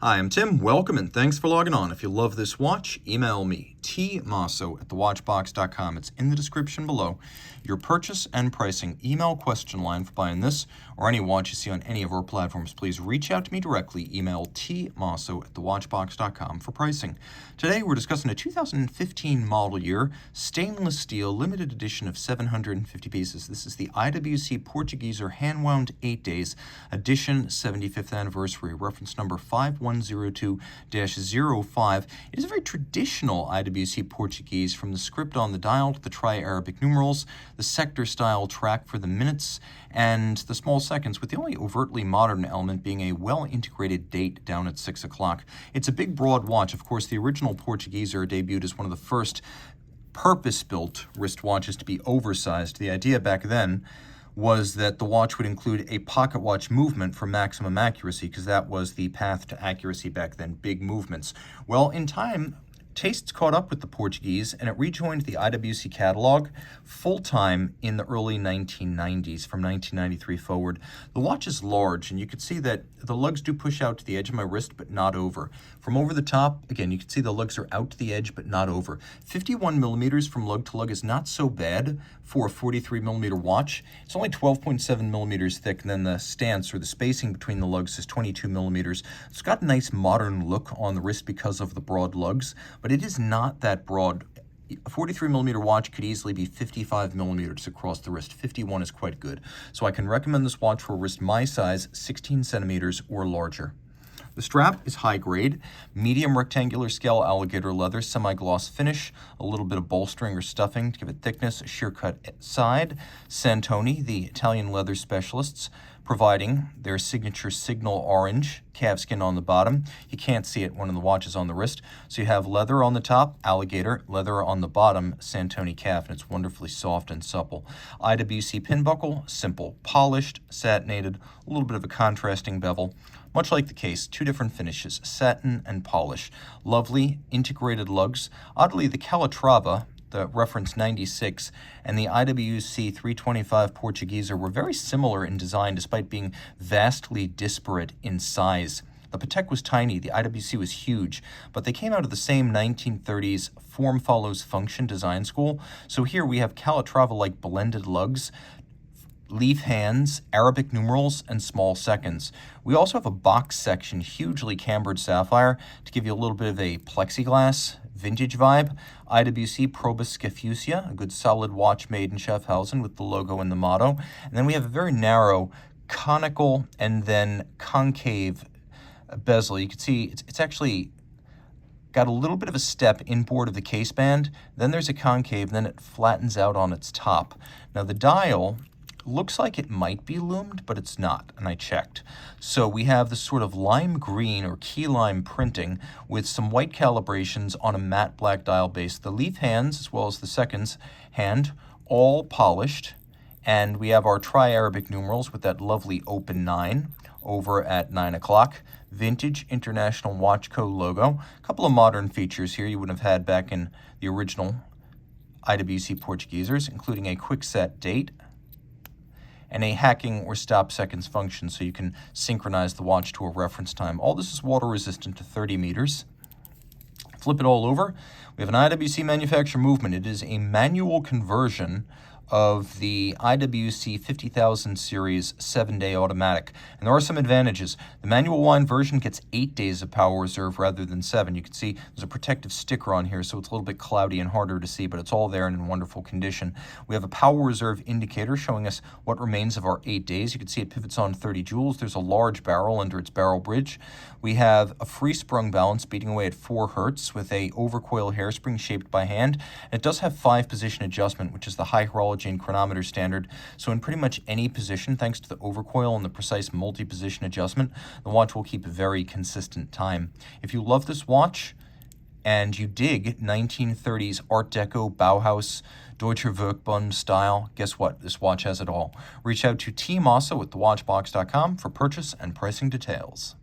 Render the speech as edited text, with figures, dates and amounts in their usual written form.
Hi, I'm Tim. Welcome and thanks for logging on. If you love this watch, email me, tmosso@thewatchbox.com. It's in the description below. Your purchase and pricing email question line for buying this or any watch you see on any of our platforms. Please reach out to me directly. Email tmosso@thewatchbox.com for pricing. Today we're discussing a 2015 model year stainless steel limited edition of 750 pieces. This is the IWC Portuguese Hand Wound 8 Days Edition 75th Anniversary, reference number 5102-05. It is a very traditional IWC Portuguese, from the script on the dial to the tri-Arabic numerals, the sector-style track for the minutes, and the small seconds, with the only overtly modern element being a well-integrated date down at 6 o'clock. It's a big, broad watch. Of course, the original Portuguese debuted as one of the first purpose-built wristwatches to be oversized. The idea back then was that the watch would include a pocket watch movement for maximum accuracy, because that was the path to accuracy back then, big movements. Well, in time, tastes caught up with the Portuguese, and it rejoined the IWC catalog full-time in the early 1990s, from 1993 forward. The watch is large, and you can see that the lugs do push out to the edge of my wrist, but not over. From over the top, again, you can see the lugs are out to the edge, but not over. 51 millimeters from lug to lug is not so bad for a 43 millimeter watch. It's only 12.7 millimeters thick, and then the stance, or the spacing between the lugs, is 22 millimeters. It's got a nice modern look on the wrist because of the broad lugs, but it is not that broad. A 43 millimeter watch could easily be 55 millimeters across the wrist. 51 is quite good. So I can recommend this watch for a wrist my size, 16 centimeters or larger. The strap is high grade, medium rectangular scale alligator leather, semi-gloss finish, a little bit of bolstering or stuffing to give it thickness, a sheer cut side. Santoni, the Italian leather specialists, providing their signature signal orange calfskin on the bottom. You can't see it when the watch is on the wrist. So you have leather on the top, alligator, leather on the bottom, Santoni calf, and it's wonderfully soft and supple. IWC pin buckle, simple, polished, satinated, a little bit of a contrasting bevel. Much like the case, two different finishes, satin and polish. Lovely integrated lugs. Oddly, the Calatrava, the reference 96, and the IWC 325 Portuguese were very similar in design, despite being vastly disparate in size. The Patek was tiny, the IWC was huge, but they came out of the same 1930s form follows function design school. So here we have Calatrava-like blended lugs, leaf hands, Arabic numerals, and small seconds. We also have a box section, hugely cambered sapphire, to give you a little bit of a plexiglass vintage vibe. IWC Probus Scafusia, a good solid watch made in Schaffhausen with the logo and the motto. And then we have a very narrow conical and then concave bezel. You can see it's actually got a little bit of a step inboard of the case band. Then there's a concave, and then it flattens out on its top. Now the dial looks like it might be loomed, but it's not, and I checked. So we have this sort of lime green or key lime printing with some white calibrations on a matte black dial base. The leaf hands, as well as the seconds hand, all polished. And we have our tri-Arabic numerals with that lovely open 9 over at 9 o'clock. Vintage International Watch Co. logo. A couple of modern features here you wouldn't have had back in the original IWC Portuguesers, including a quick set date and a hacking or stop seconds function, so you can synchronize the watch to a reference time. All this is water resistant to 30 meters. Flip it all over. We have an IWC manufacturer movement. It is a manual conversion of the IWC 50,000 series 7-day automatic. And there are some advantages. The manual wind version gets 8 days of power reserve rather than 7. You can see there's a protective sticker on here, so it's a little bit cloudy and harder to see, but it's all there and in wonderful condition. We have a power reserve indicator showing us what remains of our 8 days. You can see it pivots on 30 joules. There's a large barrel under its barrel bridge. We have a free sprung balance beating away at 4 hertz with a overcoil hairspring shaped by hand. And it does have 5-position adjustment, which is the high horology and chronometer standard. So in pretty much any position, thanks to the overcoil and the precise multi-position adjustment, the watch will keep a very consistent time. If you love this watch and you dig 1930s Art Deco, Bauhaus, Deutsche Werkbund style, guess what? This watch has it all. Reach out to Team Mosso at thewatchbox.com for purchase and pricing details.